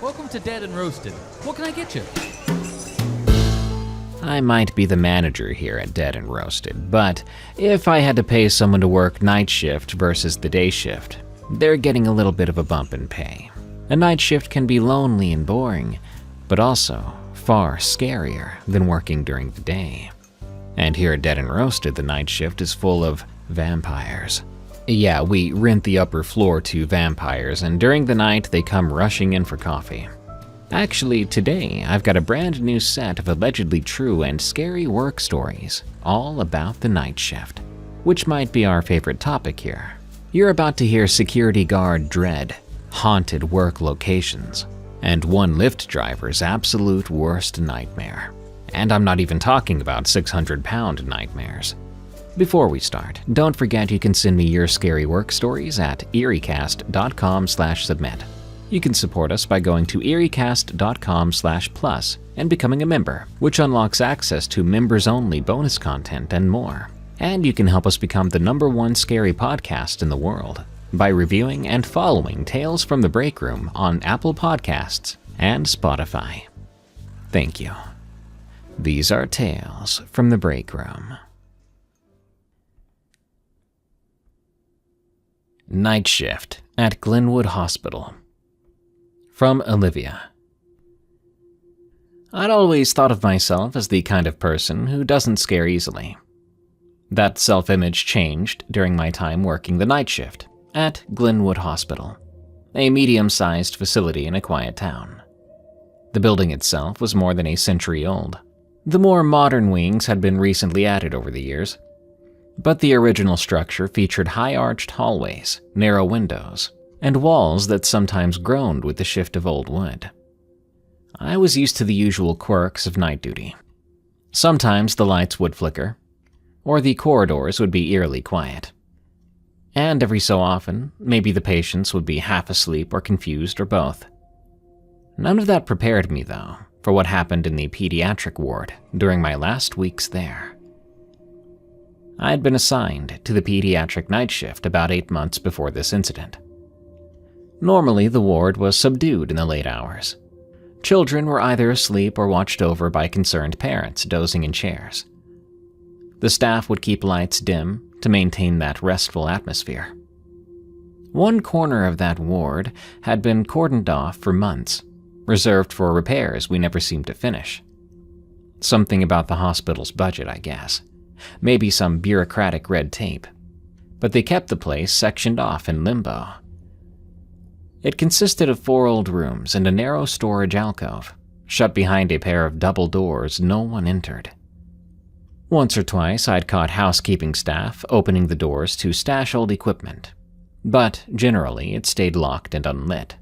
Welcome to Dead and Roasted. What can I get you? I might be the manager here at Dead and Roasted, but if I had to pay someone to work night shift versus the day shift, they're getting a little bit of a bump in pay. A night shift can be lonely and boring, but also far scarier than working during the day. And here at Dead and Roasted, the night shift is full of vampires. Yeah, we rent the upper floor to vampires, and during the night they come rushing in for coffee. Actually, today I've got a brand new set of allegedly true and scary work stories, all about the night shift, which might be our favorite topic here. You're about to hear security guard dread, haunted work locations, and one Lyft driver's absolute worst nightmare. And I'm not even talking about 600-pound nightmares. Before we start, don't forget you can send me your scary work stories at eriecast.com/submit. You can support us by going to eriecast.com/plus and becoming a member, which unlocks access to members-only bonus content and more. And you can help us become the #1 scary podcast in the world by reviewing and following Tales from the Break Room on Apple Podcasts and Spotify. Thank you. These are Tales from the Break Room. Night Shift at Glenwood Hospital. From Olivia. I'd always thought of myself as the kind of person who doesn't scare easily. That self-image changed during my time working the night shift at Glenwood Hospital, a medium-sized facility in a quiet town. The building itself was more than a century old. The more modern wings had been recently added over the years, but the original structure featured high-arched hallways, narrow windows, and walls that sometimes groaned with the shift of old wood. I was used to the usual quirks of night duty. Sometimes the lights would flicker, or the corridors would be eerily quiet. And every so often, maybe the patients would be half asleep or confused or both. None of that prepared me, though, for what happened in the pediatric ward during my last weeks there. I had been assigned to the pediatric night shift about 8 months before this incident. Normally, the ward was subdued in the late hours. Children were either asleep or watched over by concerned parents dozing in chairs. The staff would keep lights dim to maintain that restful atmosphere. One corner of that ward had been cordoned off for months, reserved for repairs we never seemed to finish. Something about the hospital's budget, I guess. Maybe some bureaucratic red tape. But they kept the place sectioned off in limbo. It consisted of 4 old rooms and a narrow storage alcove, shut behind a pair of double doors no one entered. Once or twice I'd caught housekeeping staff opening the doors to stash old equipment, but generally it stayed locked and unlit.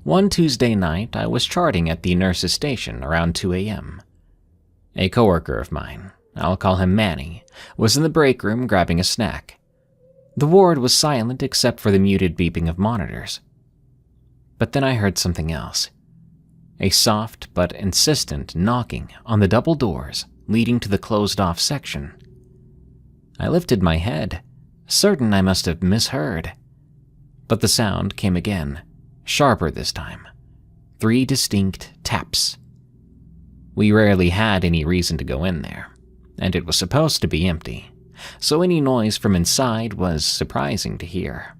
One Tuesday night I was charting at the nurse's station around 2 a.m. A coworker of mine, I'll call him Manny, was in the break room grabbing a snack. The ward was silent except for the muted beeping of monitors. But then I heard something else. A soft but insistent knocking on the double doors leading to the closed-off section. I lifted my head, certain I must have misheard. But the sound came again, sharper this time. 3 distinct taps. We rarely had any reason to go in there, and it was supposed to be empty, so any noise from inside was surprising to hear.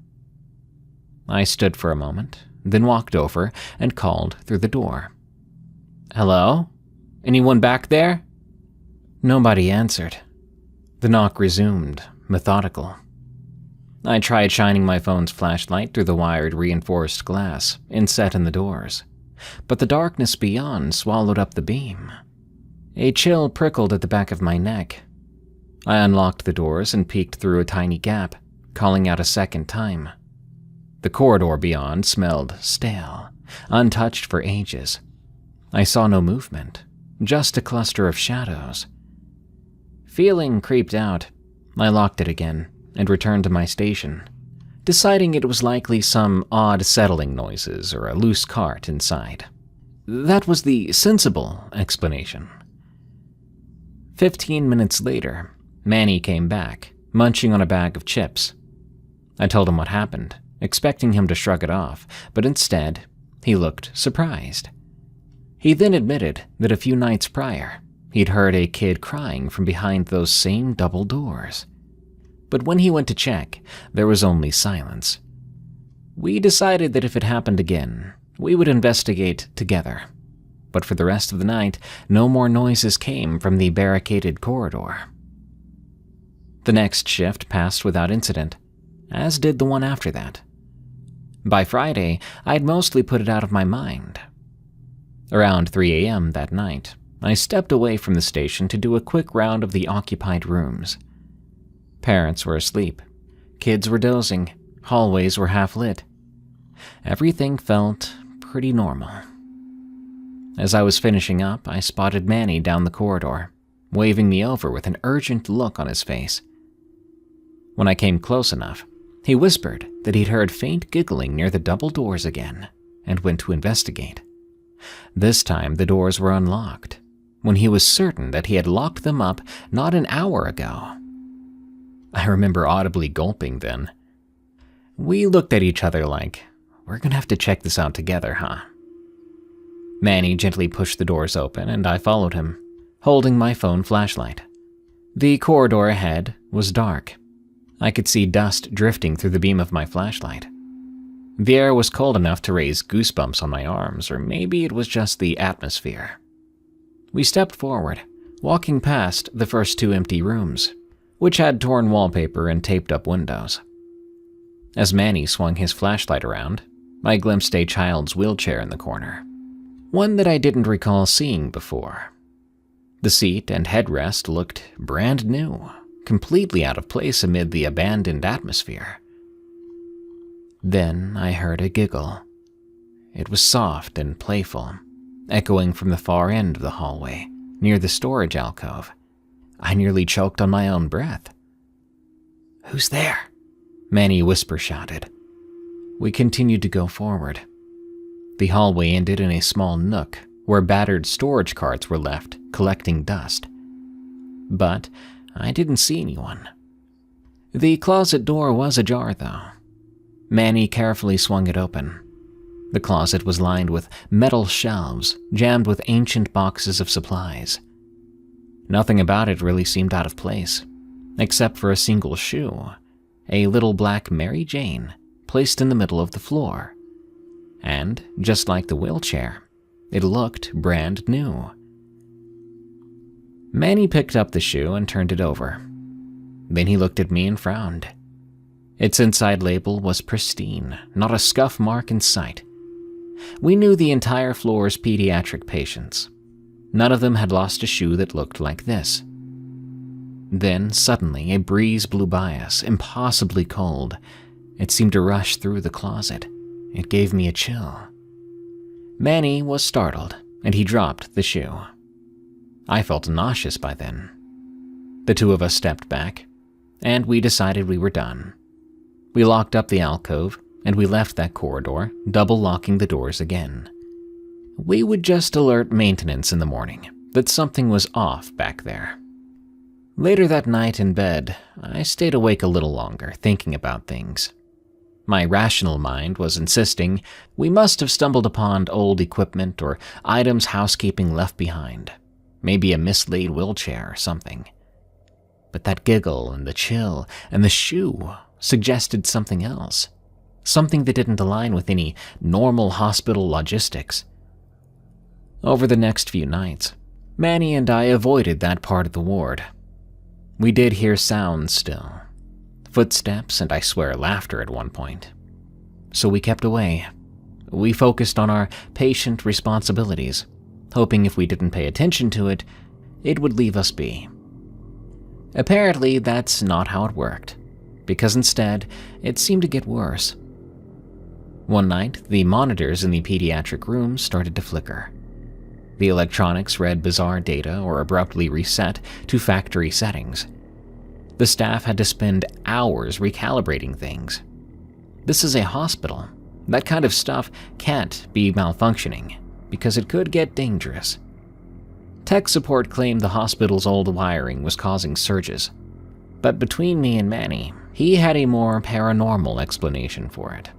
I stood for a moment, then walked over and called through the door. "Hello? Anyone back there?" Nobody answered. The knock resumed, methodical. I tried shining my phone's flashlight through the wired reinforced glass inset in the doors, but the darkness beyond swallowed up the beam. A chill prickled at the back of my neck. I unlocked the doors and peeked through a tiny gap, calling out a second time. The corridor beyond smelled stale, untouched for ages. I saw no movement, just a cluster of shadows. Feeling creeped out, I locked it again and returned to my station, deciding it was likely some odd settling noises or a loose cart inside. That was the sensible explanation. 15 minutes later, Manny came back, munching on a bag of chips. I told him what happened, expecting him to shrug it off, but instead, He looked surprised. He then admitted that a few nights prior, he'd heard a kid crying from behind those same double doors. But when he went to check, there was only silence. We decided that if it happened again, we would investigate together. But for the rest of the night, no more noises came from the barricaded corridor. The next shift passed without incident, as did the one after that. By Friday, I'd mostly put it out of my mind. Around 3 a.m. that night, I stepped away from the station to do a quick round of the occupied rooms. Parents were asleep. Kids were dozing. Hallways were half lit. Everything felt pretty normal. As I was finishing up, I spotted Manny down the corridor, waving me over with an urgent look on his face. When I came close enough, he whispered that he'd heard faint giggling near the double doors again and went to investigate. This time the doors were unlocked, when he was certain that he had locked them up not an hour ago. I remember audibly gulping then. We looked at each other like, we're gonna have to check this out together, huh? Manny gently pushed the doors open and I followed him, holding my phone flashlight. The corridor ahead was dark. I could see dust drifting through the beam of my flashlight. The air was cold enough to raise goosebumps on my arms, or maybe it was just the atmosphere. We stepped forward, walking past the first 2 empty rooms, which had torn wallpaper and taped-up windows. As Manny swung his flashlight around, I glimpsed a child's wheelchair in the corner, one that I didn't recall seeing before. The seat and headrest looked brand new, completely out of place amid the abandoned atmosphere. Then I heard a giggle. It was soft and playful, echoing from the far end of the hallway, near the storage alcove. I nearly choked on my own breath. "Who's there?" Manny whisper-shouted. We continued to go forward. The hallway ended in a small nook where battered storage carts were left, collecting dust. But I didn't see anyone. The closet door was ajar, though. Manny carefully swung it open. The closet was lined with metal shelves jammed with ancient boxes of supplies. Nothing about it really seemed out of place, except for a single shoe, a little black Mary Jane placed in the middle of the floor. And, just like the wheelchair, it looked brand new. Manny picked up the shoe and turned it over. Then he looked at me and frowned. Its inside label was pristine, not a scuff mark in sight. We knew the entire floor's pediatric patients. None of them had lost a shoe that looked like this. Then, suddenly, a breeze blew by us, impossibly cold. It seemed to rush through the closet. It gave me a chill. Manny was startled, and he dropped the shoe. I felt nauseous by then. The two of us stepped back, and we decided we were done. We locked up the alcove, and we left that corridor, double-locking the doors again. We would just alert maintenance in the morning that something was off back there. Later that night in bed, I stayed awake a little longer, thinking about things. My rational mind was insisting we must have stumbled upon old equipment or items housekeeping left behind, maybe a mislaid wheelchair or something. But that giggle and the chill and the shoe suggested something else, something that didn't align with any normal hospital logistics. Over the next few nights, Manny and I avoided that part of the ward. We did hear sounds still, footsteps and I swear laughter at one point. So we kept away. We focused on our patient responsibilities, hoping if we didn't pay attention to it, it would leave us be. Apparently, that's not how it worked, because instead, it seemed to get worse. One night, the monitors in the pediatric room started to flicker. The electronics read bizarre data or abruptly reset to factory settings. The staff had to spend hours recalibrating things. This is a hospital. That kind of stuff can't be malfunctioning, because it could get dangerous. Tech support claimed the hospital's old wiring was causing surges, but between me and Manny, he had a more paranormal explanation for it.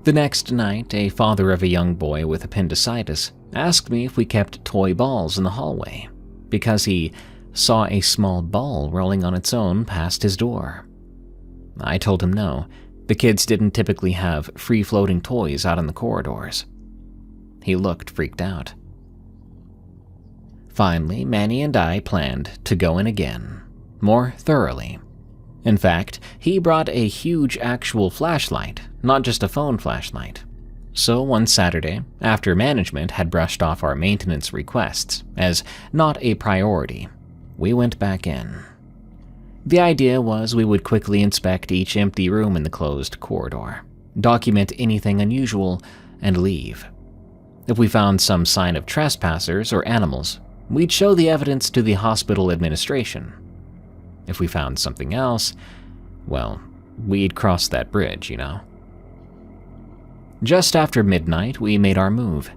The next night, a father of a young boy with appendicitis asked me if we kept toy balls in the hallway, because he saw a small ball rolling on its own past his door. I told him no, the kids didn't typically have free-floating toys out in the corridors. He looked freaked out. Finally, Manny and I planned to go in again, more thoroughly. In fact, he brought a huge actual flashlight, not just a phone flashlight. So one Saturday, after management had brushed off our maintenance requests as not a priority, we went back in. The idea was we would quickly inspect each empty room in the closed corridor, document anything unusual, and leave. If we found some sign of trespassers or animals, we'd show the evidence to the hospital administration. If we found something else, well, we'd cross that bridge, you know. Just after midnight, we made our move.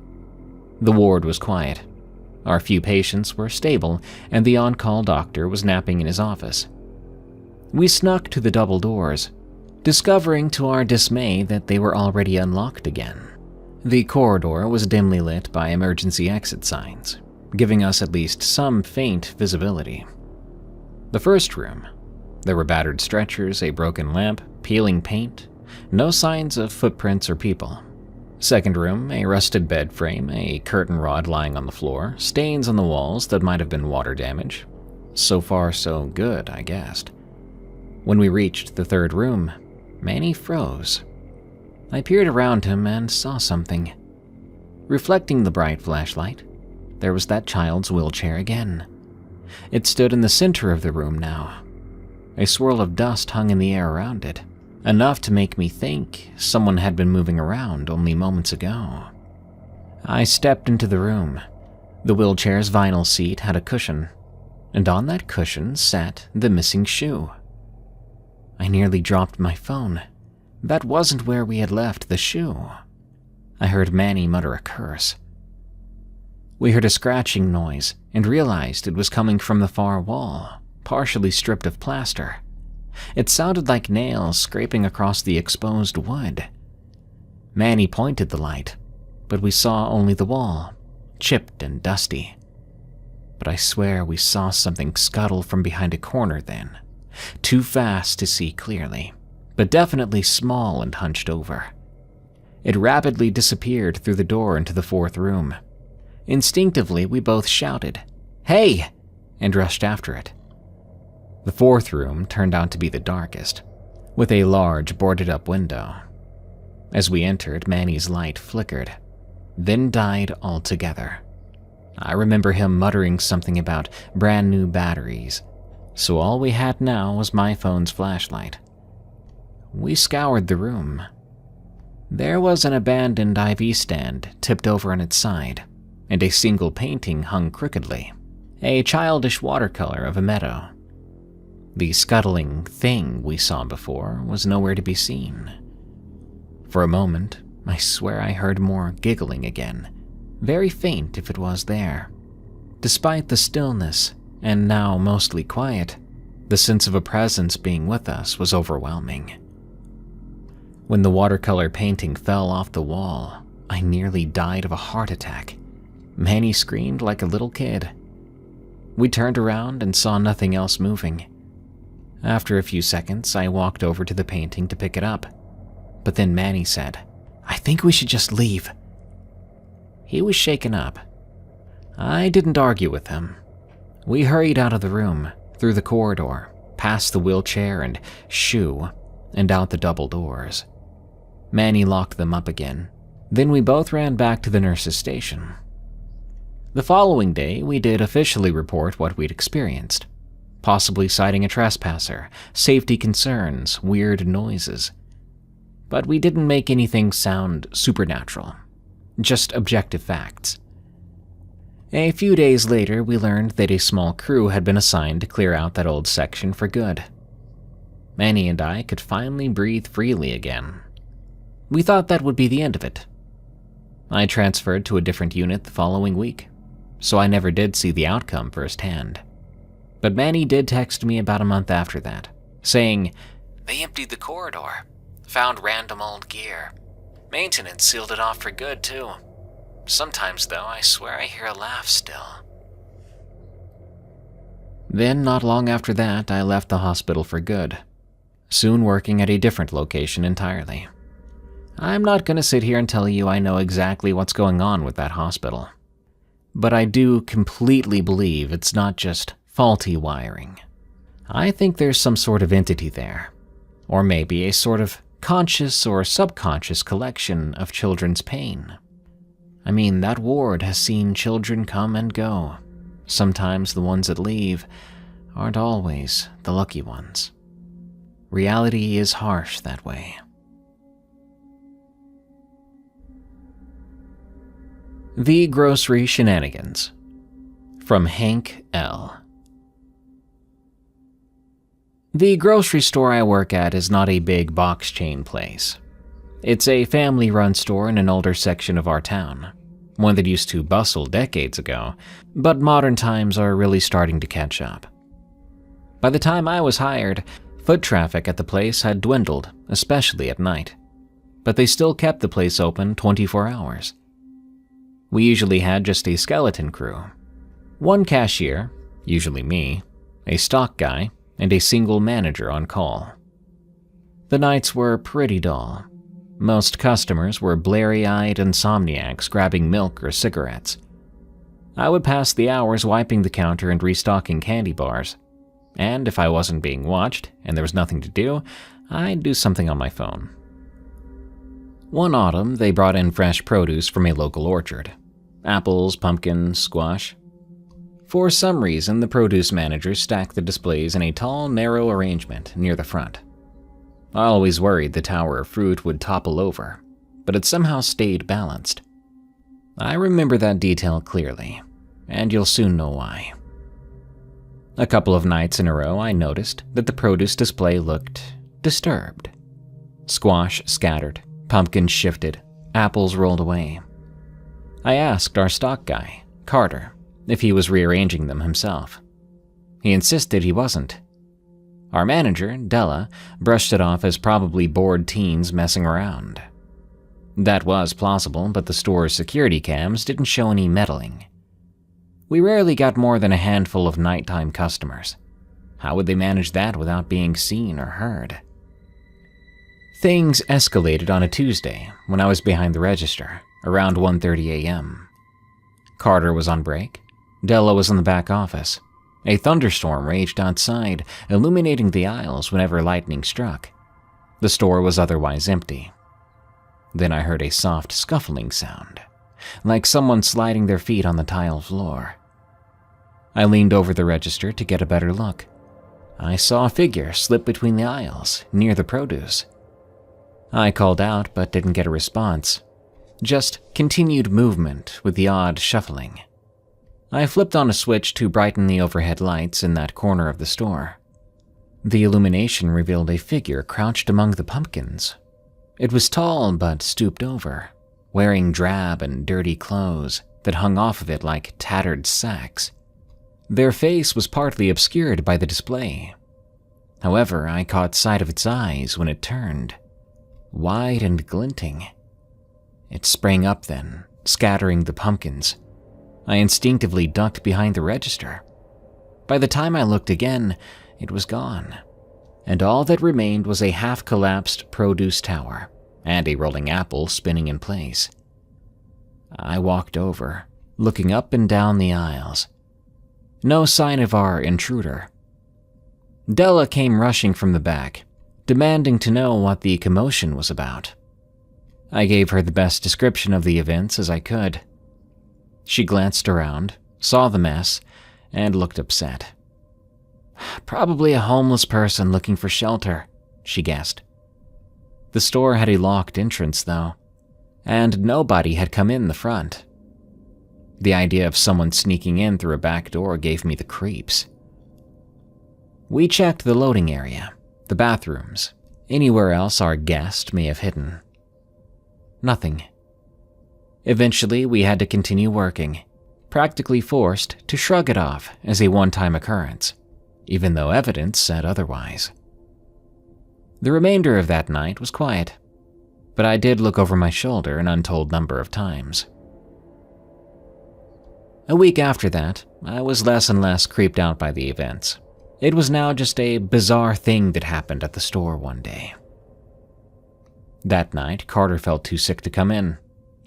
The ward was quiet. Our few patients were stable, and the on-call doctor was napping in his office. We snuck to the double doors, discovering to our dismay that they were already unlocked again. The corridor was dimly lit by emergency exit signs, giving us at least some faint visibility. The first room. There were battered stretchers, a broken lamp, peeling paint, no signs of footprints or people. Second room, a rusted bed frame, a curtain rod lying on the floor, stains on the walls that might have been water damage. So far, so good, I guessed. When we reached the third room, Manny froze. I peered around him and saw something. Reflecting the bright flashlight, there was that child's wheelchair again. It stood in the center of the room now. A swirl of dust hung in the air around it, enough to make me think someone had been moving around only moments ago. I stepped into the room. The wheelchair's vinyl seat had a cushion, and on that cushion sat the missing shoe. I nearly dropped my phone. That wasn't where we had left the shoe. I heard Manny mutter a curse. We heard a scratching noise and realized it was coming from the far wall, partially stripped of plaster. It sounded like nails scraping across the exposed wood. Manny pointed the light, but we saw only the wall, chipped and dusty. But I swear we saw something scuttle from behind a corner then, too fast to see clearly, but definitely small and hunched over. It rapidly disappeared through the door into the fourth room. Instinctively, we both shouted, "Hey!" and rushed after it. The fourth room turned out to be the darkest, with a large boarded-up window. As we entered, Manny's light flickered, then died altogether. I remember him muttering something about brand new batteries, so all we had now was my phone's flashlight. We scoured the room. There was an abandoned IV stand tipped over on its side, and a single painting hung crookedly, a childish watercolor of a meadow. The scuttling thing we saw before was nowhere to be seen. For a moment, I swear I heard more giggling again, very faint if it was there. Despite the stillness, and now mostly quiet, the sense of a presence being with us was overwhelming. When the watercolor painting fell off the wall, I nearly died of a heart attack. Manny screamed like a little kid. We turned around and saw nothing else moving. After a few seconds, I walked over to the painting to pick it up, but then Manny said, "I think we should just leave." He was shaken up. I didn't argue with him. We hurried out of the room, through the corridor, past the wheelchair and shoe, and out the double doors. Manny locked them up again. Then we both ran back to the nurse's station. The following day, we did officially report what we'd experienced, possibly sighting a trespasser, safety concerns, weird noises. But we didn't make anything sound supernatural, just objective facts. A few days later, we learned that a small crew had been assigned to clear out that old section for good. Manny and I could finally breathe freely again. We thought that would be the end of it. I transferred to a different unit the following week, so I never did see the outcome firsthand. But Manny did text me about a month after that, saying, "They emptied the corridor, found random old gear. Maintenance sealed it off for good, too. Sometimes, though, I swear I hear a laugh still. Then, not long after that, I left the hospital for good, soon working at a different location entirely. I'm not going to sit here and tell you I know exactly what's going on with that hospital, but I do completely believe it's not just faulty wiring. I think there's some sort of entity there, or maybe a sort of conscious or subconscious collection of children's pain. I mean, that ward has seen children come and go. Sometimes the ones that leave aren't always the lucky ones. Reality is harsh that way. The Grocery Shenanigans, from Hank L. The grocery store I work at is not a big box chain place. It's a family-run store in an older section of our town, one that used to bustle decades ago, but modern times are really starting to catch up. By the time I was hired, foot traffic at the place had dwindled, especially at night, but they still kept the place open 24 hours. We usually had just a skeleton crew. One cashier, usually me, a stock guy, and a single manager on call. The nights were pretty dull. Most customers were blary-eyed insomniacs grabbing milk or cigarettes. I would pass the hours wiping the counter and restocking candy bars. And if I wasn't being watched and there was nothing to do, I'd do something on my phone. One autumn, they brought in fresh produce from a local orchard. Apples, pumpkins, squash. For some reason, the produce manager stacked the displays in a tall, narrow arrangement near the front. I always worried the tower of fruit would topple over, but it somehow stayed balanced. I remember that detail clearly, and you'll soon know why. A couple of nights in a row, I noticed that the produce display looked disturbed. Squash scattered, pumpkins shifted, apples rolled away. I asked our stock guy, Carter, if he was rearranging them himself. He insisted he wasn't. Our manager, Della, brushed it off as probably bored teens messing around. That was plausible, but the store's security cams didn't show any meddling. We rarely got more than a handful of nighttime customers. How would they manage that without being seen or heard? Things escalated on a Tuesday when I was behind the register, around 1:30 a.m. Carter was on break. Della was in the back office. A thunderstorm raged outside, illuminating the aisles whenever lightning struck. The store was otherwise empty. Then I heard a soft scuffling sound, like someone sliding their feet on the tile floor. I leaned over the register to get a better look. I saw a figure slip between the aisles, near the produce. I called out but didn't get a response. Just continued movement with the odd shuffling. I flipped on a switch to brighten the overhead lights in that corner of the store. The illumination revealed a figure crouched among the pumpkins. It was tall but stooped over, wearing drab and dirty clothes that hung off of it like tattered sacks. Their face was partly obscured by the display. However, I caught sight of its eyes when it turned, wide and glinting. It sprang up then, scattering the pumpkins. I instinctively ducked behind the register. By the time I looked again, it was gone, and all that remained was a half-collapsed produce tower and a rolling apple spinning in place. I walked over, looking up and down the aisles. No sign of our intruder. Della came rushing from the back, demanding to know what the commotion was about. I gave her the best description of the events as I could. She glanced around, saw the mess, and looked upset. "Probably a homeless person looking for shelter," she guessed. The store had a locked entrance, though, and nobody had come in the front. The idea of someone sneaking in through a back door gave me the creeps. We checked the loading area, the bathrooms, anywhere else our guest may have hidden. Nothing. Eventually, we had to continue working, practically forced to shrug it off as a one-time occurrence, even though evidence said otherwise. The remainder of that night was quiet. but I did look over my shoulder an untold number of times. A week after that, I was less and less creeped out by the events. It was now just a bizarre thing that happened at the store one day. That night, Carter felt too sick to come in,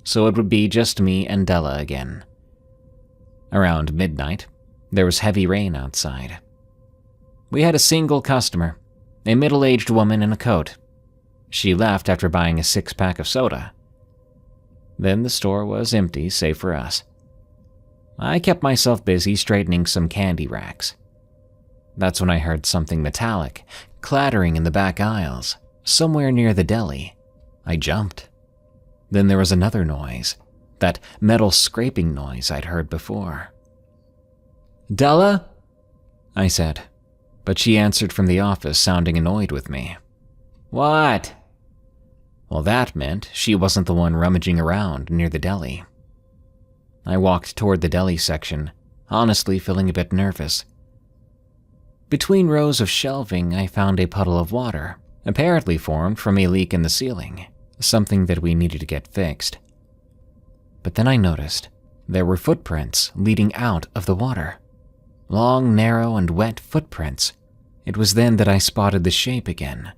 so it would be just me and Della again. Around midnight, there was heavy rain outside. We had a single customer, a middle-aged woman in a coat. She left after buying a 6-pack of soda. Then the store was empty save for us. I kept myself busy straightening some candy racks. That's when I heard something metallic clattering in the back aisles, somewhere near the deli. I jumped. Then there was another noise, that metal scraping noise I'd heard before. "Della?" I said, but she answered from the office sounding annoyed with me. "What?" Well, that meant she wasn't the one rummaging around near the deli. I walked toward the deli section, honestly feeling a bit nervous. Between rows of shelving, I found a puddle of water, apparently formed from a leak in the ceiling, something that we needed to get fixed. But then I noticed there were footprints leading out of the water. Long, narrow, and wet footprints. It was then that I spotted the shape again.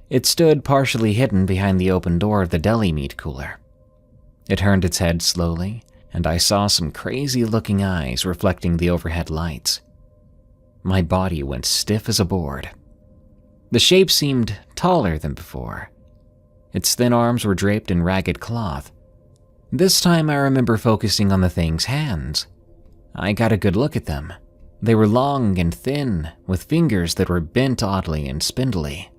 It stood partially hidden behind the open door of the deli meat cooler. It turned its head slowly, and I saw some crazy-looking eyes reflecting the overhead lights. My body went stiff as a board. The shape seemed taller than before. Its thin arms were draped in ragged cloth. This time I remember focusing on the thing's hands. I got a good look at them. They were long and thin, with fingers that were bent oddly and spindly.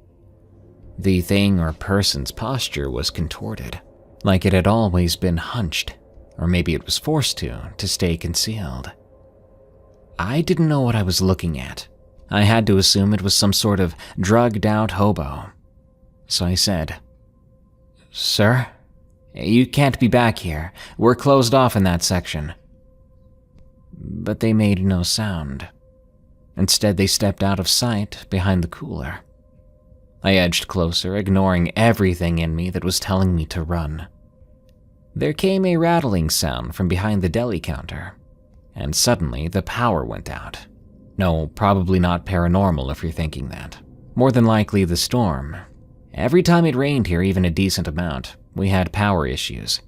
The thing or person's posture was contorted, like it had always been hunched, or maybe it was forced to stay concealed. I didn't know what I was looking at. I had to assume it was some sort of drugged-out hobo. So I said, "Sir, you can't be back here. We're closed off in that section." But they made no sound. Instead, they stepped out of sight behind the cooler. I edged closer, ignoring everything in me that was telling me to run. There came a rattling sound from behind the deli counter, and suddenly the power went out. No, probably not paranormal if you're thinking that. More than likely the storm. Every time it rained here even a decent amount, we had power issues.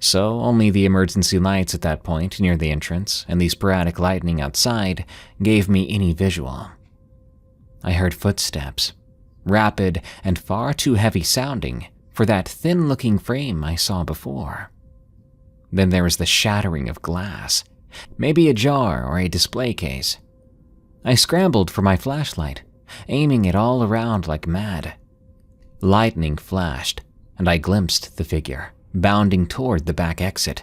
So only the emergency lights at that point near the entrance and the sporadic lightning outside gave me any visual. I heard footsteps, rapid and far too heavy sounding for that thin-looking frame I saw before. Then there was the shattering of glass, maybe a jar or a display case. I scrambled for my flashlight, aiming it all around like mad. Lightning flashed, and I glimpsed the figure, bounding toward the back exit.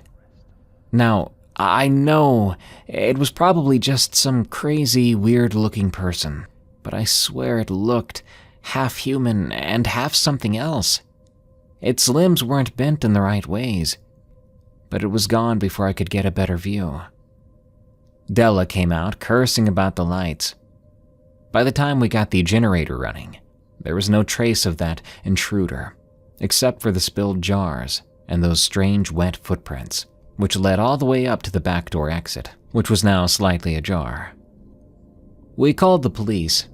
Now, I know it was probably just some crazy, weird-looking person, but I swear it looked half human and half something else. Its limbs weren't bent in the right ways, but it was gone before I could get a better view. Della came out, cursing about the lights. By the time we got the generator running, there was no trace of that intruder, except for the spilled jars and those strange wet footprints, which led all the way up to the back door exit, which was now slightly ajar. We called the police.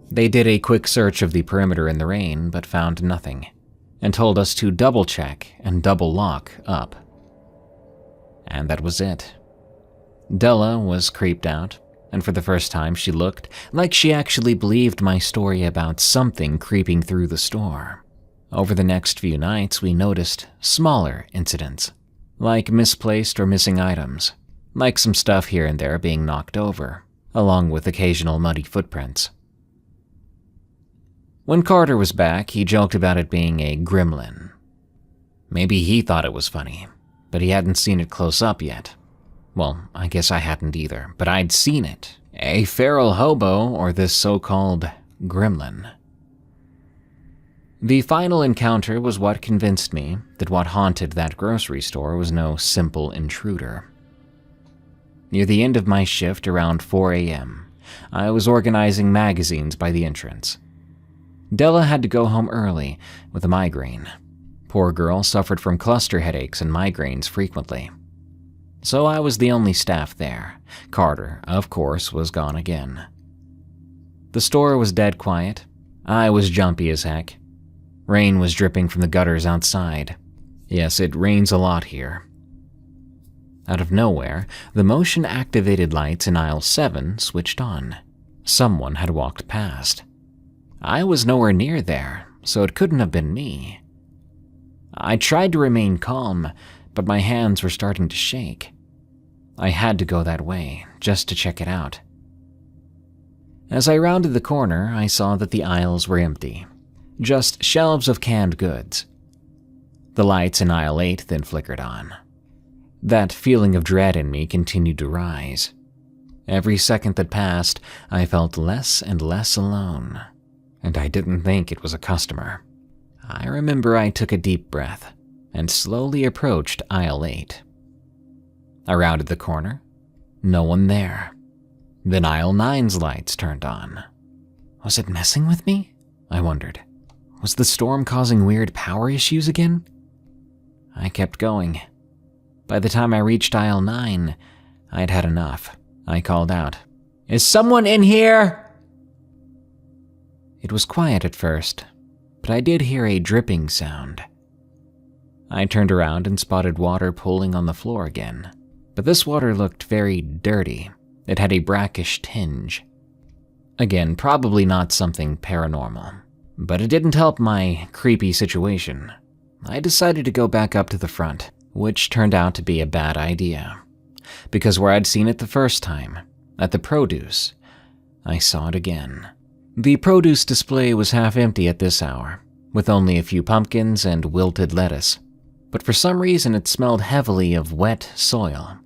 They did a quick search of the perimeter in the rain, but found nothing, and told us to double-check and double-lock up. And that was it. Della was creeped out, and for the first time she looked like she actually believed my story about something creeping through the store. Over the next few nights, we noticed smaller incidents, like misplaced or missing items, like some stuff here and there being knocked over, along with occasional muddy footprints. When Carter was back, he joked about it being a gremlin. Maybe he thought it was funny, but he hadn't seen it close up yet. Well, I guess I hadn't either, but I'd seen it. A feral hobo, or this so-called gremlin. The final encounter was what convinced me that what haunted that grocery store was no simple intruder. Near the end of my shift around 4 a.m., I was organizing magazines by the entrance. Della had to go home early with a migraine. Poor girl suffered from cluster headaches and migraines frequently. So I was the only staff there. Carter, of course, was gone again. The store was dead quiet. I was jumpy as heck. Rain was dripping from the gutters outside. Yes, it rains a lot here. Out of nowhere, the motion-activated lights in aisle 7 switched on. Someone had walked past. I was nowhere near there, so it couldn't have been me. I tried to remain calm, but my hands were starting to shake. I had to go that way, just to check it out. As I rounded the corner, I saw that the aisles were empty. Just shelves of canned goods. The lights in aisle 8 then flickered on. That feeling of dread in me continued to rise. Every second that passed, I felt less and less alone, and I didn't think it was a customer. I remember I took a deep breath and slowly approached aisle 8. I rounded the corner. No one there. Then aisle 9's lights turned on. Was it messing with me? I wondered. Was the storm causing weird power issues again? I kept going. By the time I reached aisle 9, I'd had enough. I called out, "Is someone in here?" It was quiet at first, but I did hear a dripping sound. I turned around and spotted water pooling on the floor again, but this water looked very dirty. It had a brackish tinge. Again, probably not something paranormal, but it didn't help my creepy situation. I decided to go back up to the front, which turned out to be a bad idea. Because where I'd seen it the first time, at the produce, I saw it again. The produce display was half empty at this hour, with only a few pumpkins and wilted lettuce. But for some reason it smelled heavily of wet soil.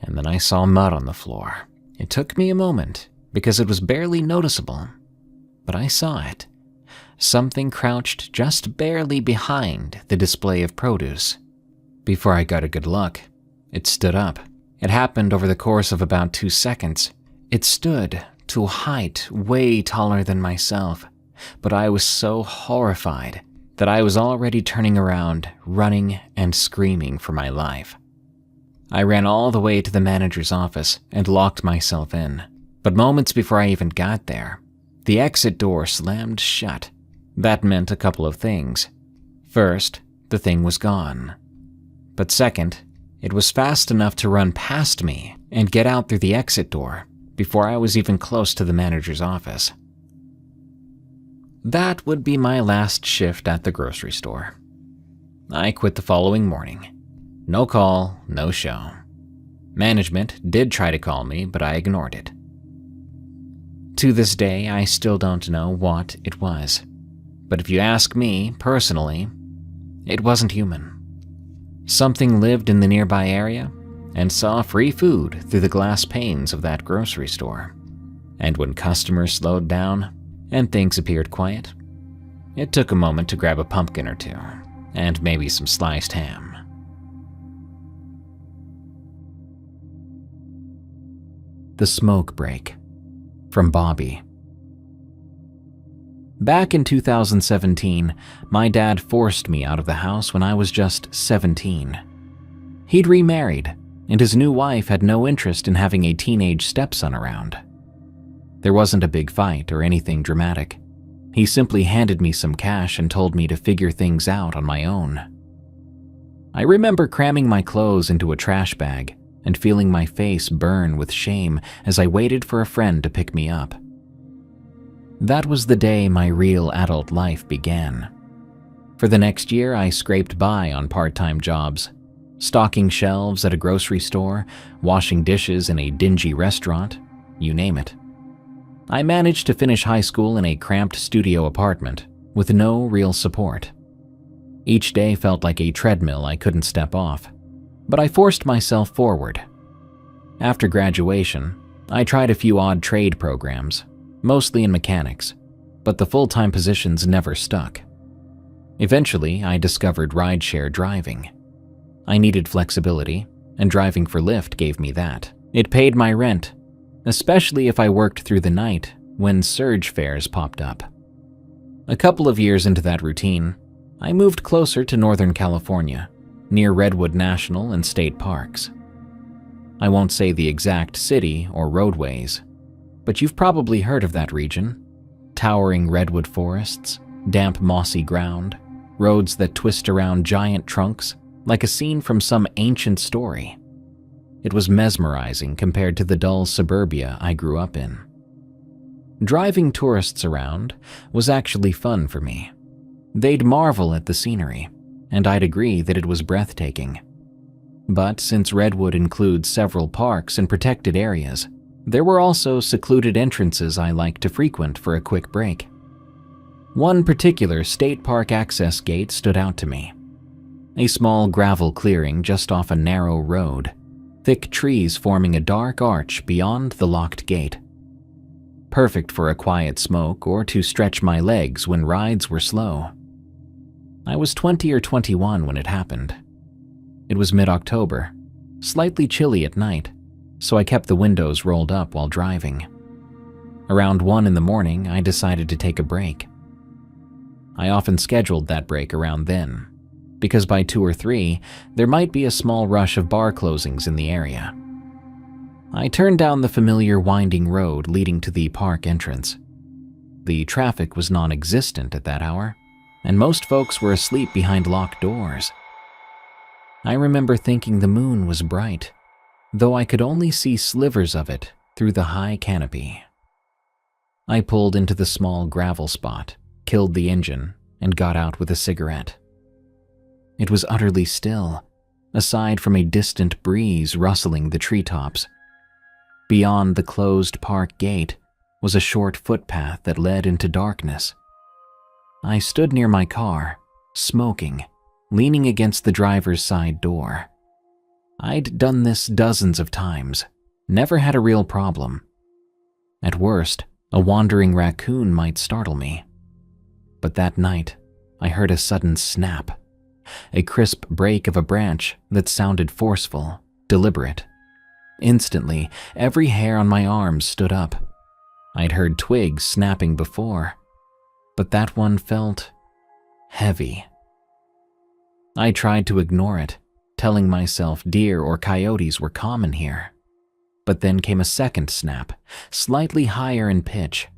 And then I saw mud on the floor. It took me a moment, because it was barely noticeable. But I saw it. Something crouched just barely behind the display of produce. Before I got a good look, it stood up. It happened over the course of about 2 seconds. It stood to a height way taller than myself, but I was so horrified that I was already turning around, running and screaming for my life. I ran all the way to the manager's office and locked myself in, but moments before I even got there, the exit door slammed shut. That meant a couple of things. First, the thing was gone. But second, it was fast enough to run past me and get out through the exit door before I was even close to the manager's office. That would be my last shift at the grocery store. I quit the following morning. No call, no show. Management did try to call me, but I ignored it. To this day, I still don't know what it was. But if you ask me, personally, it wasn't human. Something lived in the nearby area and saw free food through the glass panes of that grocery store. And when customers slowed down and things appeared quiet, it took a moment to grab a pumpkin or two and maybe some sliced ham. The Smoke Break, from Bobby. Back in 2017, my dad forced me out of the house when I was just 17. He'd remarried, and his new wife had no interest in having a teenage stepson around. There wasn't a big fight or anything dramatic. He simply handed me some cash and told me to figure things out on my own. I remember cramming my clothes into a trash bag and feeling my face burn with shame as I waited for a friend to pick me up. That was the day my real adult life began. For the next year, I scraped by on part-time jobs, stocking shelves at a grocery store, washing dishes in a dingy restaurant, you name it. I managed to finish high school in a cramped studio apartment with no real support. Each day felt like a treadmill I couldn't step off, but I forced myself forward. After graduation, I tried a few odd trade programs, mostly in mechanics, but the full-time positions never stuck. Eventually, I discovered rideshare driving. I needed flexibility, and driving for Lyft gave me that. It paid my rent, especially if I worked through the night when surge fares popped up. A couple of years into that routine, I moved closer to Northern California, near Redwood National and State Parks. I won't say the exact city or roadways, but you've probably heard of that region. Towering redwood forests, damp mossy ground, roads that twist around giant trunks like a scene from some ancient story. It was mesmerizing compared to the dull suburbia I grew up in. Driving tourists around was actually fun for me. They'd marvel at the scenery, and I'd agree that it was breathtaking. But since Redwood includes several parks and protected areas, there were also secluded entrances I liked to frequent for a quick break. One particular state park access gate stood out to me. A small gravel clearing just off a narrow road, thick trees forming a dark arch beyond the locked gate. Perfect for a quiet smoke or to stretch my legs when rides were slow. I was 20 or 21 when it happened. It was mid-October, slightly chilly at night, so I kept the windows rolled up while driving. Around 1 in the morning, I decided to take a break. I often scheduled that break around then, because by 2 or 3, there might be a small rush of bar closings in the area. I turned down the familiar winding road leading to the park entrance. The traffic was non-existent at that hour, and most folks were asleep behind locked doors. I remember thinking the moon was bright, though I could only see slivers of it through the high canopy. I pulled into the small gravel spot, killed the engine, and got out with a cigarette. It was utterly still, aside from a distant breeze rustling the treetops. Beyond the closed park gate was a short footpath that led into darkness. I stood near my car, smoking, leaning against the driver's side door. I'd done this dozens of times, never had a real problem. At worst, a wandering raccoon might startle me. But that night, I heard a sudden snap, a crisp break of a branch that sounded forceful, deliberate. Instantly, every hair on my arms stood up. I'd heard twigs snapping before, but that one felt heavy. I tried to ignore it, telling myself deer or coyotes were common here. But then came a second snap, slightly higher in pitch.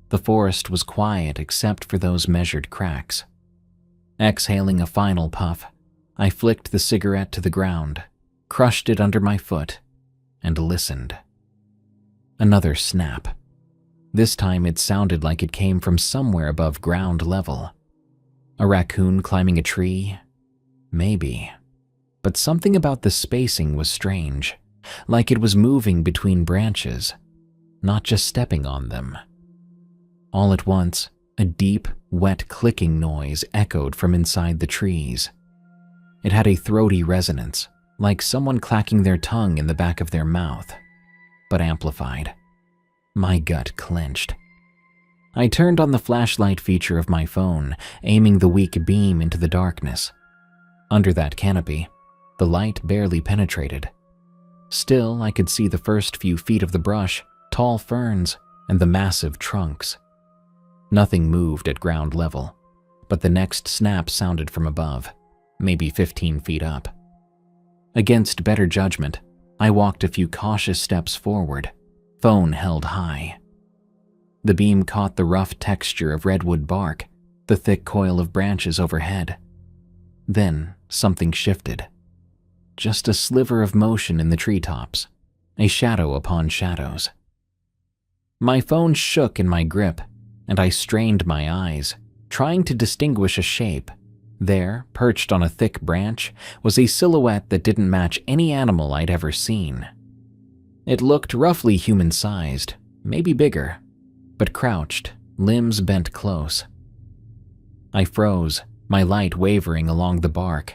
The forest was quiet except for those measured cracks. Exhaling a final puff, I flicked the cigarette to the ground, crushed it under my foot, and listened. Another snap. This time it sounded like it came from somewhere above ground level. A raccoon climbing a tree? Maybe. But something about the spacing was strange, like it was moving between branches, not just stepping on them. All at once, a deep, wet clicking noise echoed from inside the trees. It had a throaty resonance, like someone clacking their tongue in the back of their mouth, but amplified. My gut clenched. I turned on the flashlight feature of my phone, aiming the weak beam into the darkness. Under that canopy, the light barely penetrated. Still, I could see the first few feet of the brush, tall ferns, and the massive trunks. Nothing moved at ground level, but the next snap sounded from above, maybe 15 feet up. Against better judgment, I walked a few cautious steps forward, phone held high. The beam caught the rough texture of redwood bark, the thick coil of branches overhead. Then something shifted. Just a sliver of motion in the treetops, a shadow upon shadows. My phone shook in my grip, and I strained my eyes, trying to distinguish a shape. There, perched on a thick branch, was a silhouette that didn't match any animal I'd ever seen. It looked roughly human-sized, maybe bigger, but crouched, limbs bent close. I froze, my light wavering along the bark.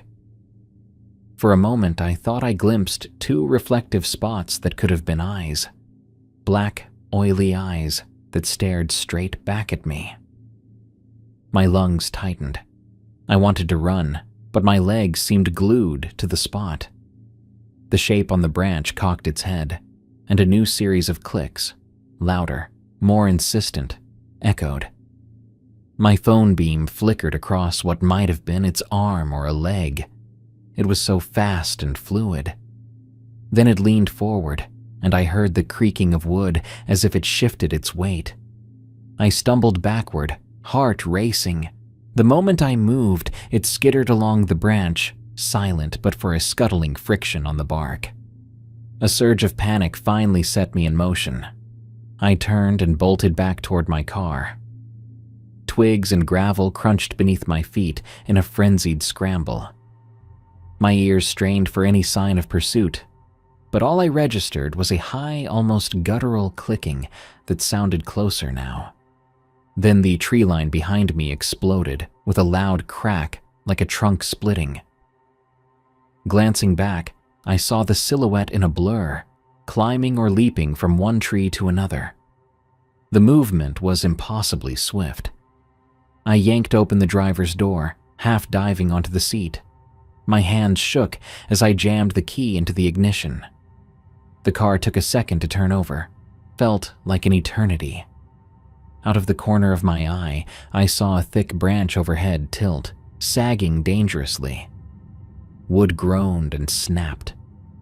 For a moment, I thought I glimpsed 2 reflective spots that could have been eyes. Black, oily eyes that stared straight back at me. My lungs tightened. I wanted to run, but my legs seemed glued to the spot. The shape on the branch cocked its head, and a new series of clicks, louder, more insistent, echoed. My phone beam flickered across what might have been its arm or a leg. It was so fast and fluid. Then it leaned forward, and I heard the creaking of wood as if it shifted its weight. I stumbled backward, heart racing. The moment I moved, it skittered along the branch, silent but for a scuttling friction on the bark. A surge of panic finally set me in motion. I turned and bolted back toward my car. Twigs and gravel crunched beneath my feet in a frenzied scramble. My ears strained for any sign of pursuit, but all I registered was a high, almost guttural clicking that sounded closer now. Then the tree line behind me exploded with a loud crack like a trunk splitting. Glancing back, I saw the silhouette in a blur, climbing or leaping from one tree to another. The movement was impossibly swift. I yanked open the driver's door, half diving onto the seat. My hands shook as I jammed the key into the ignition. The car took a second to turn over, felt like an eternity. Out of the corner of my eye, I saw a thick branch overhead tilt, sagging dangerously. Wood groaned and snapped.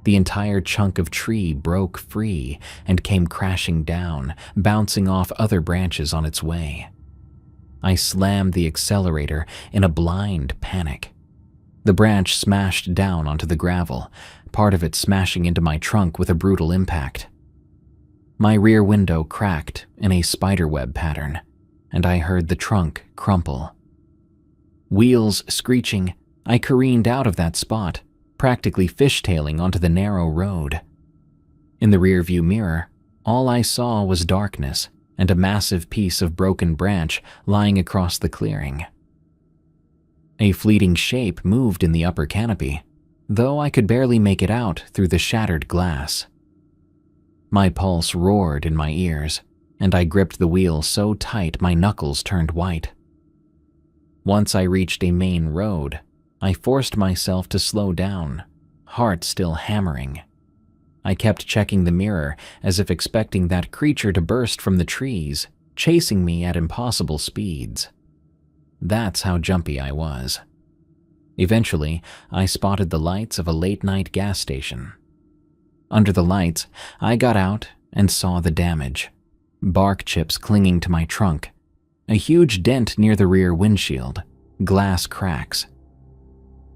The entire chunk of tree broke free and came crashing down, bouncing off other branches on its way. I slammed the accelerator in a blind panic. The branch smashed down onto the gravel, part of it smashing into my trunk with a brutal impact. My rear window cracked in a spiderweb pattern, and I heard the trunk crumple. Wheels screeching, I careened out of that spot, practically fishtailing onto the narrow road. In the rearview mirror, all I saw was darkness and a massive piece of broken branch lying across the clearing. A fleeting shape moved in the upper canopy, though I could barely make it out through the shattered glass. My pulse roared in my ears, and I gripped the wheel so tight my knuckles turned white. Once I reached a main road, I forced myself to slow down, heart still hammering. I kept checking the mirror as if expecting that creature to burst from the trees, chasing me at impossible speeds. That's how jumpy I was. Eventually, I spotted the lights of a late-night gas station. Under the lights, I got out and saw the damage. Bark chips clinging to my trunk, a huge dent near the rear windshield, glass cracks.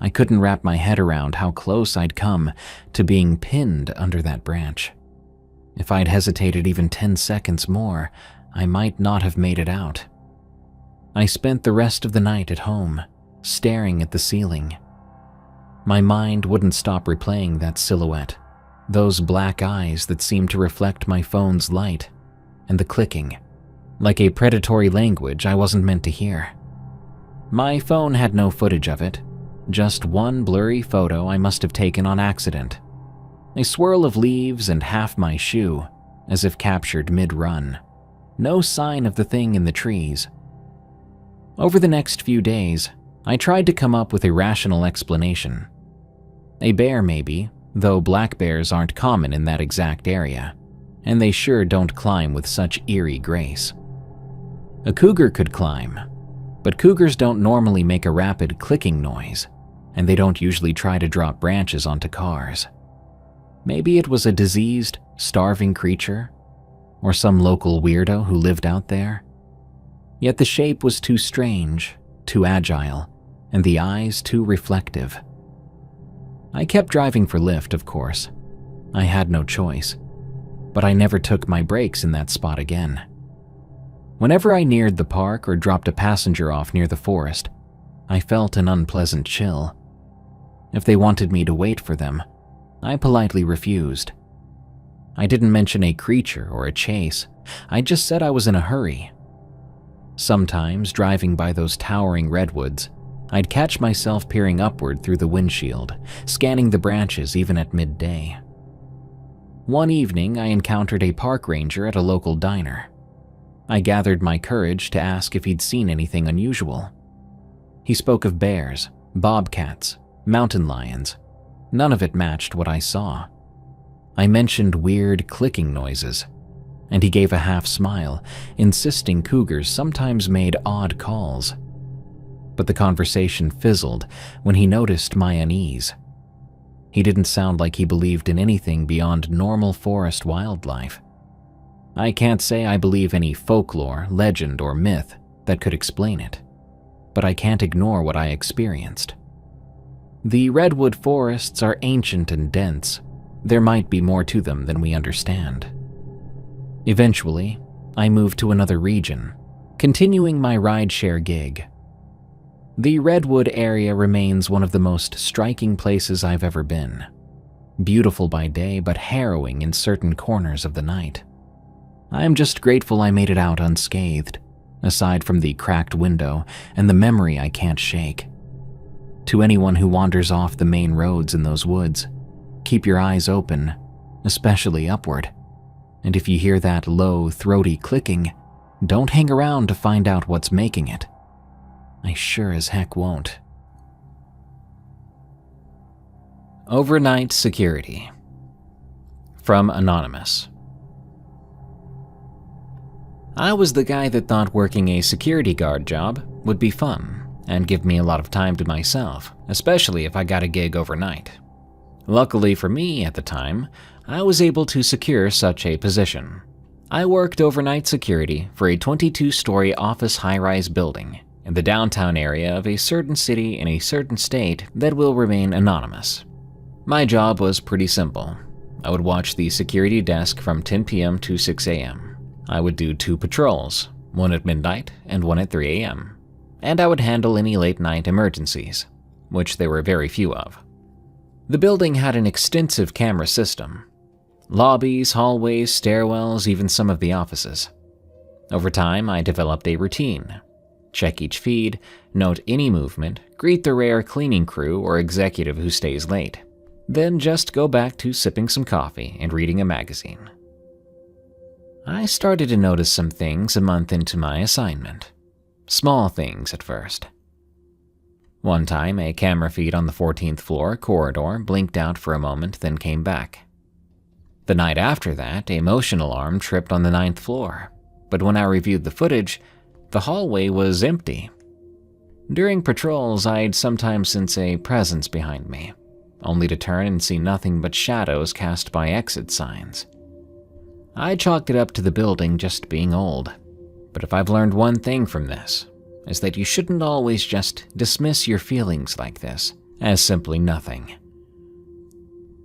I couldn't wrap my head around how close I'd come to being pinned under that branch. If I'd hesitated even 10 seconds more, I might not have made it out. I spent the rest of the night at home, staring at the ceiling. My mind wouldn't stop replaying that silhouette, those black eyes that seemed to reflect my phone's light, and the clicking, like a predatory language I wasn't meant to hear. My phone had no footage of it, just one blurry photo I must have taken on accident. A swirl of leaves and half my shoe, as if captured mid-run. No sign of the thing in the trees. Over the next few days, I tried to come up with a rational explanation. A bear maybe, though black bears aren't common in that exact area, and they sure don't climb with such eerie grace. A cougar could climb, but cougars don't normally make a rapid clicking noise, and they don't usually try to drop branches onto cars. Maybe it was a diseased, starving creature, or some local weirdo who lived out there. Yet the shape was too strange, too agile, and the eyes too reflective. I kept driving for Lyft, of course. I had no choice, but I never took my brakes in that spot again. Whenever I neared the park or dropped a passenger off near the forest, I felt an unpleasant chill. If they wanted me to wait for them, I politely refused. I didn't mention a creature or a chase, I just said I was in a hurry. Sometimes, driving by those towering redwoods, I'd catch myself peering upward through the windshield, scanning the branches even at midday. One evening, I encountered a park ranger at a local diner. I gathered my courage to ask if he'd seen anything unusual. He spoke of bears, bobcats, mountain lions. None of it matched what I saw. I mentioned weird clicking noises, and he gave a half smile, insisting cougars sometimes made odd calls. But the conversation fizzled when he noticed my unease. He didn't sound like he believed in anything beyond normal forest wildlife. I can't say I believe any folklore, legend, or myth that could explain it, but I can't ignore what I experienced. The redwood forests are ancient and dense. There might be more to them than we understand. Eventually, I moved to another region, continuing my rideshare gig. The redwood area remains one of the most striking places I've ever been. Beautiful by day, but harrowing in certain corners of the night. I am just grateful I made it out unscathed, aside from the cracked window and the memory I can't shake. To anyone who wanders off the main roads in those woods, keep your eyes open, especially upward. And if you hear that low, throaty clicking, don't hang around to find out what's making it. I sure as heck won't. Overnight security. From Anonymous. I was the guy that thought working a security guard job would be fun and give me a lot of time to myself, especially if I got a gig overnight. Luckily for me at the time, I was able to secure such a position. I worked overnight security for a 22-story office high-rise building in the downtown area of a certain city in a certain state that will remain anonymous. My job was pretty simple. I would watch the security desk from 10 p.m. to 6 a.m. I would do 2 patrols, one at midnight and one at 3 a.m. And I would handle any late-night emergencies, which there were very few of. The building had an extensive camera system. Lobbies, hallways, stairwells, even some of the offices. Over time, I developed a routine. Check each feed, note any movement, greet the rare cleaning crew or executive who stays late. Then just go back to sipping some coffee and reading a magazine. I started to notice some things a month into my assignment. Small things at first. One time, a camera feed on the 14th floor corridor blinked out for a moment, then came back. The night after that, a motion alarm tripped on the 9th floor, but when I reviewed the footage, the hallway was empty. During patrols, I'd sometimes sense a presence behind me, only to turn and see nothing but shadows cast by exit signs. I chalked it up to the building just being old, but if I've learned one thing from this, is that you shouldn't always just dismiss your feelings like this as simply nothing.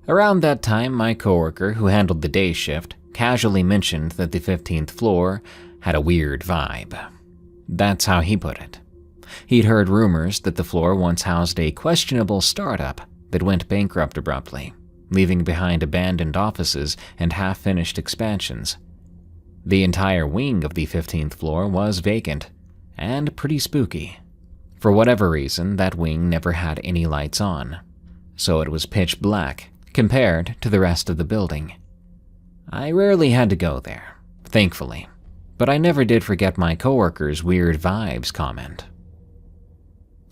Around that time, my coworker who handled the day shift casually mentioned that the 15th floor had a weird vibe. That's how he put it. He'd heard rumors that the floor once housed a questionable startup that went bankrupt abruptly, leaving behind abandoned offices and half-finished expansions. The entire wing of the 15th floor was vacant, and pretty spooky. For whatever reason, that wing never had any lights on, so it was pitch black compared to the rest of the building. I rarely had to go there, thankfully, but I never did forget my coworker's weird vibes comment.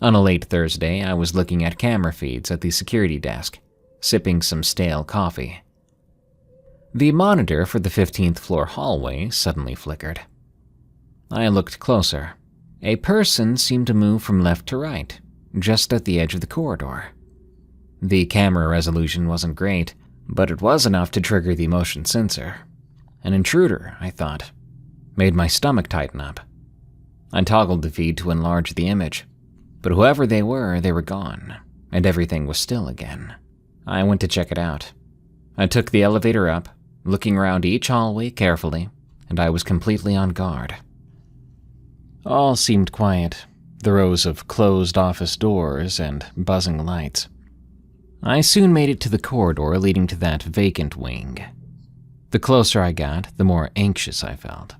On a late Thursday, I was looking at camera feeds at the security desk, sipping some stale coffee. The monitor for the 15th floor hallway suddenly flickered. I looked closer. A person seemed to move from left to right, just at the edge of the corridor. The camera resolution wasn't great, but it was enough to trigger the motion sensor. An intruder, I thought. Made my stomach tighten up. I toggled the feed to enlarge the image, but whoever they were gone, and everything was still again. I went to check it out. I took the elevator up, looking around each hallway carefully, and I was completely on guard. All seemed quiet, the rows of closed office doors and buzzing lights. I soon made it to the corridor leading to that vacant wing. The closer I got, the more anxious I felt.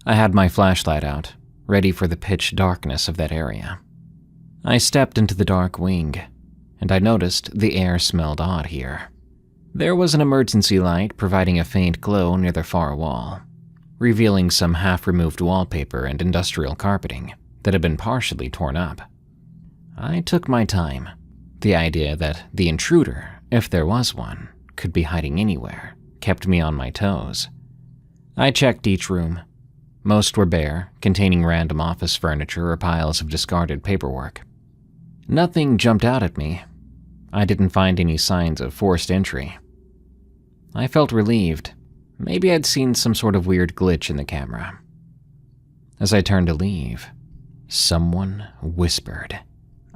I had my flashlight out, ready for the pitch darkness of that area. I stepped into the dark wing, and I noticed the air smelled odd here. There was an emergency light providing a faint glow near the far wall, revealing some half-removed wallpaper and industrial carpeting that had been partially torn up. I took my time. The idea that the intruder, if there was one, could be hiding anywhere kept me on my toes. I checked each room. Most were bare, containing random office furniture or piles of discarded paperwork. Nothing jumped out at me. I didn't find any signs of forced entry. I felt relieved. Maybe I'd seen some sort of weird glitch in the camera. As I turned to leave, someone whispered.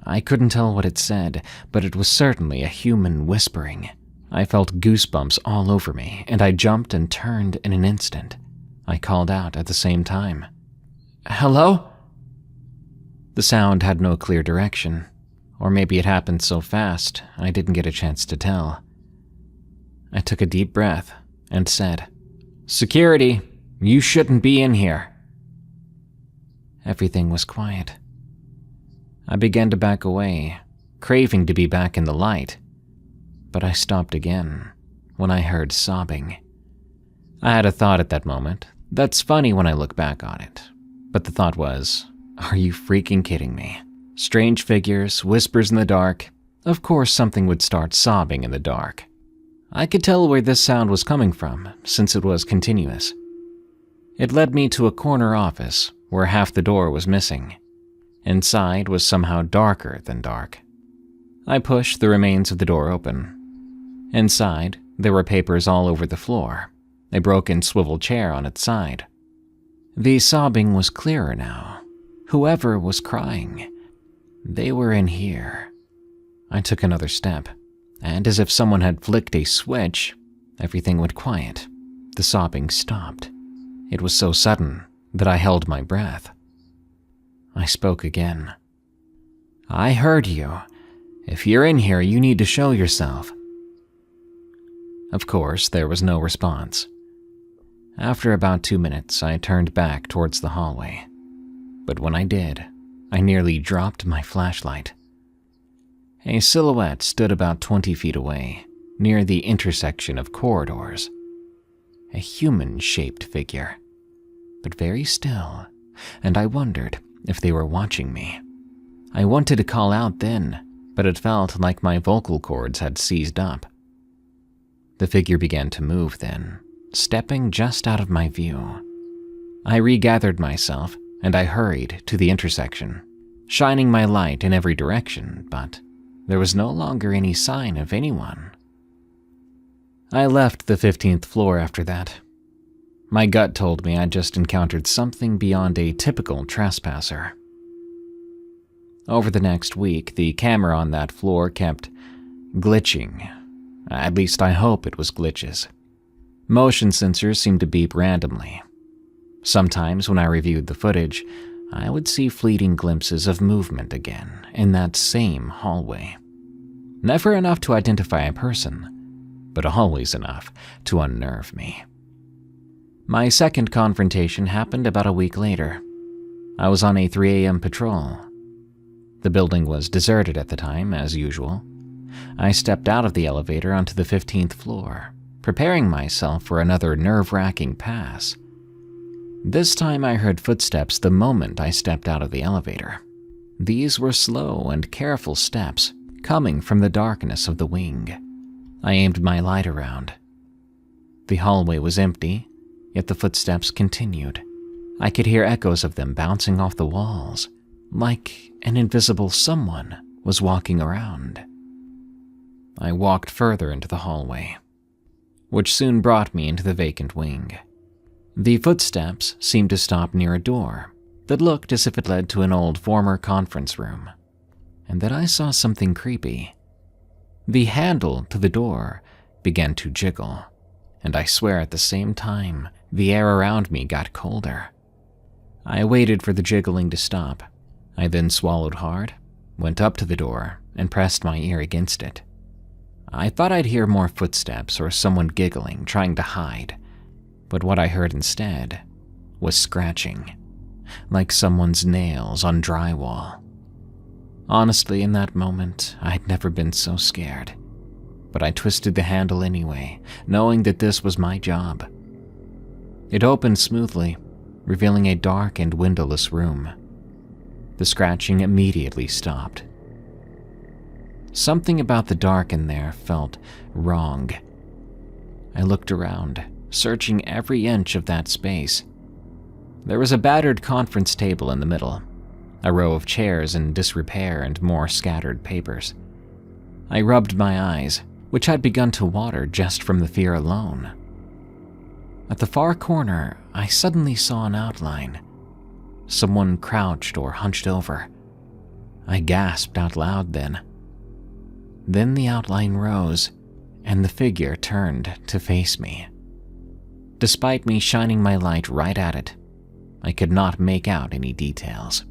I couldn't tell what it said, but it was certainly a human whispering. I felt goosebumps all over me, and I jumped and turned in an instant. I called out at the same time. "Hello?" The sound had no clear direction, or maybe it happened so fast I didn't get a chance to tell. I took a deep breath and said, "Security, you shouldn't be in here." Everything was quiet. I began to back away, craving to be back in the light, but I stopped again when I heard sobbing. I had a thought at that moment that's funny when I look back on it, but the thought was, are you freaking kidding me? Strange figures, whispers in the dark. Of course something would start sobbing in the dark. I could tell where this sound was coming from, since it was continuous. It led me to a corner office where half the door was missing. Inside was somehow darker than dark. I pushed the remains of the door open. Inside, there were papers all over the floor, a broken swivel chair on its side. The sobbing was clearer now. Whoever was crying, they were in here. I took another step, and as if someone had flicked a switch, everything went quiet. The sobbing stopped. It was so sudden that I held my breath. I spoke again. "I heard you. If you're in here, you need to show yourself." Of course, there was no response. After about 2 minutes, I turned back towards the hallway. But when I did, I nearly dropped my flashlight. A silhouette stood about 20 feet away, near the intersection of corridors. A human-shaped figure, but very still, and I wondered if they were watching me. I wanted to call out then, but it felt like my vocal cords had seized up. The figure began to move then, stepping just out of my view. I regathered myself, and I hurried to the intersection, shining my light in every direction, but there was no longer any sign of anyone. I left the 15th floor after that. My gut told me I'd just encountered something beyond a typical trespasser. Over the next week, the camera on that floor kept glitching. At least I hope it was glitches. Motion sensors seemed to beep randomly. Sometimes when I reviewed the footage, I would see fleeting glimpses of movement again in that same hallway. Never enough to identify a person, but always enough to unnerve me. My second confrontation happened about a week later. I was on a 3 a.m. patrol. The building was deserted at the time, as usual. I stepped out of the elevator onto the 15th floor, preparing myself for another nerve-wracking pass. This time I heard footsteps the moment I stepped out of the elevator. These were slow and careful steps, coming from the darkness of the wing. I aimed my light around. The hallway was empty, yet the footsteps continued. I could hear echoes of them bouncing off the walls, like an invisible someone was walking around. I walked further into the hallway, which soon brought me into the vacant wing. The footsteps seemed to stop near a door that looked as if it led to an old former conference room, and then I saw something creepy. The handle to the door began to jiggle, and I swear at the same time, the air around me got colder. I waited for the jiggling to stop. I then swallowed hard, went up to the door, and pressed my ear against it. I thought I'd hear more footsteps or someone giggling, trying to hide, but what I heard instead was scratching, like someone's nails on drywall. Honestly, in that moment, I'd never been so scared, but I twisted the handle anyway, knowing that this was my job. It opened smoothly, revealing a dark and windowless room. The scratching immediately stopped. Something about the dark in there felt wrong. I looked around, searching every inch of that space. There was a battered conference table in the middle, a row of chairs in disrepair and more scattered papers. I rubbed my eyes, which had begun to water just from the fear alone. At the far corner, I suddenly saw an outline. Someone crouched or hunched over. I gasped out loud then. Then the outline rose, and the figure turned to face me. Despite me shining my light right at it, I could not make out any details.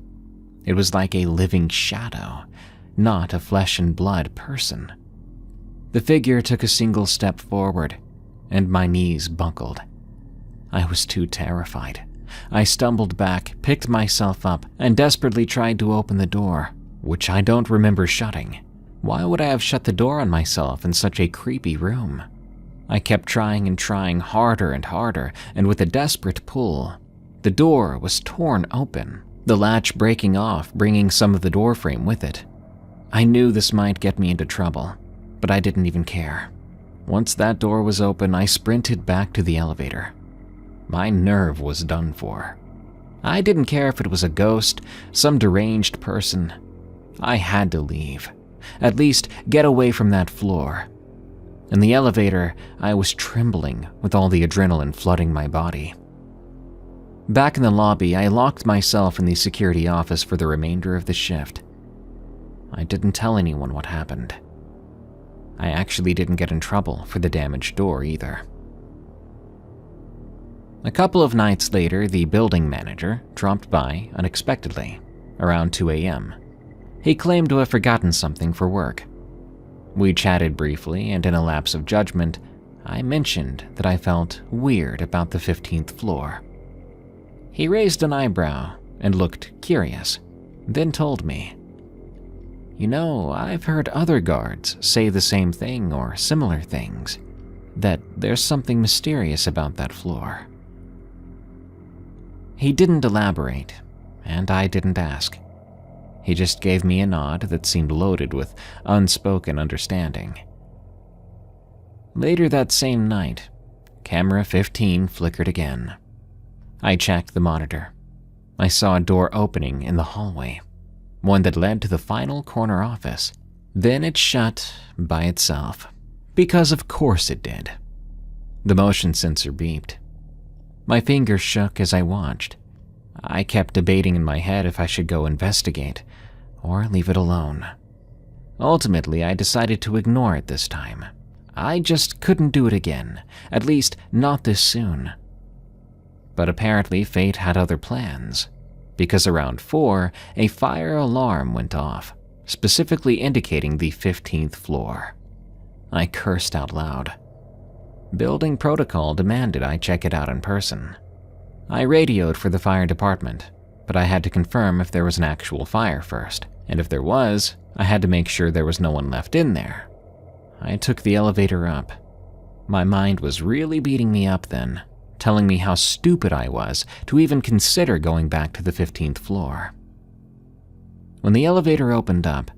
It was like a living shadow, not a flesh and blood person. The figure took a single step forward, and my knees buckled. I was too terrified. I stumbled back, picked myself up, and desperately tried to open the door, which I don't remember shutting. Why would I have shut the door on myself in such a creepy room? I kept trying and trying harder and harder, and with a desperate pull, the door was torn open, the latch breaking off, bringing some of the door frame with it. I knew this might get me into trouble, but I didn't even care. Once that door was open, I sprinted back to the elevator. My nerve was done for. I didn't care if it was a ghost, some deranged person. I had to leave. At least get away from that floor. In the elevator, I was trembling with all the adrenaline flooding my body. Back in the lobby, I locked myself in the security office for the remainder of the shift. I didn't tell anyone what happened. I actually didn't get in trouble for the damaged door either. A couple of nights later, the building manager dropped by unexpectedly, around 2 a.m. He claimed to have forgotten something for work. We chatted briefly, and in a lapse of judgment, I mentioned that I felt weird about the 15th floor. He raised an eyebrow and looked curious, then told me, "You know, I've heard other guards say the same thing or similar things, that there's something mysterious about that floor." He didn't elaborate, and I didn't ask. He just gave me a nod that seemed loaded with unspoken understanding. Later that same night, camera 15 flickered again. I checked the monitor. I saw a door opening in the hallway, one that led to the final corner office. Then it shut by itself, because of course it did. The motion sensor beeped. My fingers shook as I watched. I kept debating in my head if I should go investigate or leave it alone. Ultimately, I decided to ignore it this time. I just couldn't do it again, at least not this soon. But apparently fate had other plans, because around 4, a fire alarm went off, specifically indicating the 15th floor. I cursed out loud. Building protocol demanded I check it out in person. I radioed for the fire department, but I had to confirm if there was an actual fire first, and if there was, I had to make sure there was no one left in there. I took the elevator up. My mind was really beating me up then, telling me how stupid I was to even consider going back to the 15th floor. When the elevator opened up,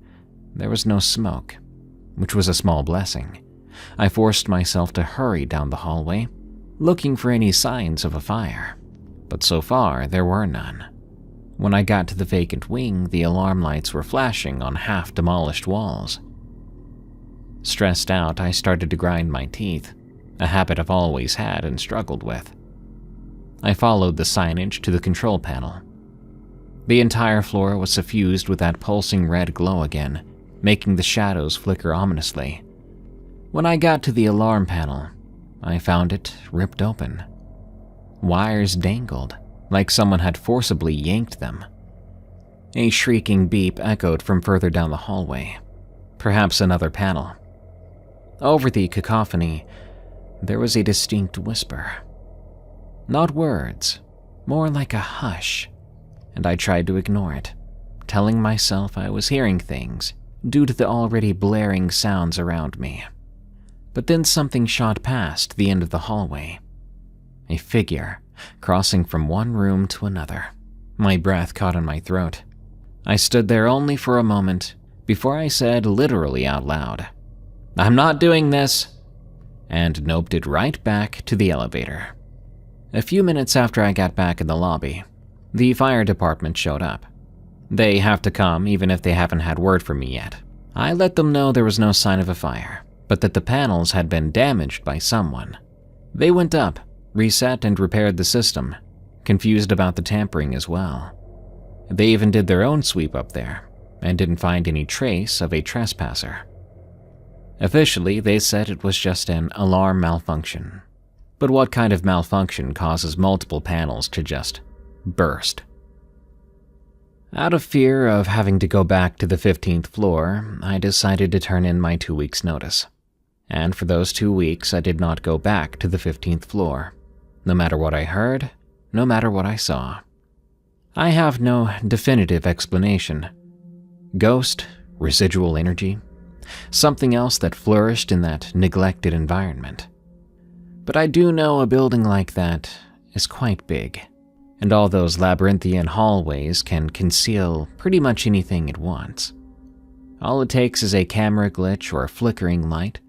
there was no smoke, which was a small blessing. I forced myself to hurry down the hallway, looking for any signs of a fire, but so far there were none. When I got to the vacant wing, the alarm lights were flashing on half-demolished walls. Stressed out, I started to grind my teeth, a habit I've always had and struggled with. I followed the signage to the control panel. The entire floor was suffused with that pulsing red glow again, making the shadows flicker ominously. When I got to the alarm panel, I found it ripped open. Wires dangled, like someone had forcibly yanked them. A shrieking beep echoed from further down the hallway, perhaps another panel. Over the cacophony, there was a distinct whisper. Not words, more like a hush, and I tried to ignore it, telling myself I was hearing things due to the already blaring sounds around me. But then something shot past the end of the hallway. A figure crossing from one room to another. My breath caught in my throat. I stood there only for a moment before I said literally out loud, "I'm not doing this." and noped it right back to the elevator. A few minutes after I got back in the lobby, the fire department showed up. They have to come even if they haven't had word from me yet. I let them know there was no sign of a fire, but that the panels had been damaged by someone. They went up, reset and repaired the system, confused about the tampering as well. They even did their own sweep up there, and didn't find any trace of a trespasser. Officially, they said it was just an alarm malfunction. But what kind of malfunction causes multiple panels to just burst? Out of fear of having to go back to the 15th floor, I decided to turn in my 2 weeks' notice. And for those 2 weeks, I did not go back to the 15th floor, no matter what I heard, no matter what I saw. I have no definitive explanation. Ghost, residual energy, something else that flourished in that neglected environment. But I do know a building like that is quite big, and all those labyrinthian hallways can conceal pretty much anything it wants. All it takes is a camera glitch or a flickering light,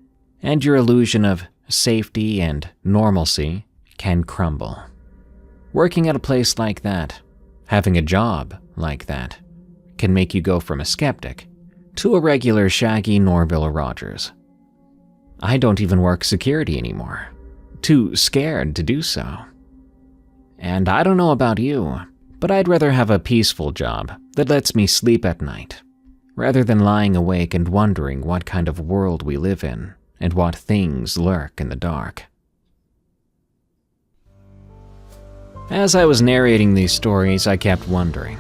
and your illusion of safety and normalcy can crumble. Working at a place like that, having a job like that, can make you go from a skeptic to a regular shaggy Norville Rogers. I don't even work security anymore. Too scared to do so. And I don't know about you, but I'd rather have a peaceful job that lets me sleep at night, rather than lying awake and wondering what kind of world we live in and what things lurk in the dark. As I was narrating these stories, I kept wondering,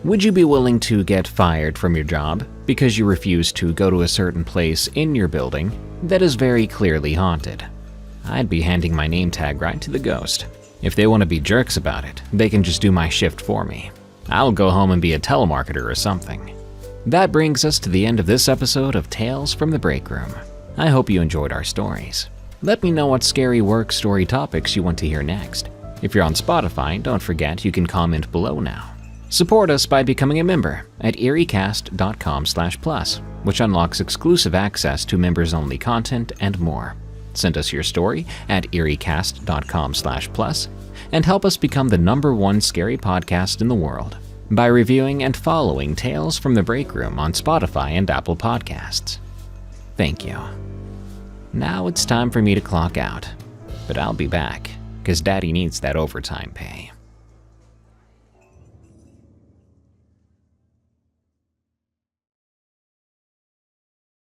would you be willing to get fired from your job because you refuse to go to a certain place in your building that is very clearly haunted? I'd be handing my name tag right to the ghost. If they want to be jerks about it, they can just do my shift for me. I'll go home and be a telemarketer or something. That brings us to the end of this episode of Tales from the Break Room. I hope you enjoyed our stories. Let me know what scary work story topics you want to hear next. If you're on Spotify, don't forget you can comment below now. Support us by becoming a member at eriecast.com/plus, which unlocks exclusive access to members-only content and more. Send us your story at eriecast.com/plus and help us become the #1 scary podcast in the world by reviewing and following Tales from the Break Room on Spotify and Apple Podcasts. Thank you. Now it's time for me to clock out, but I'll be back because Daddy needs that overtime pay.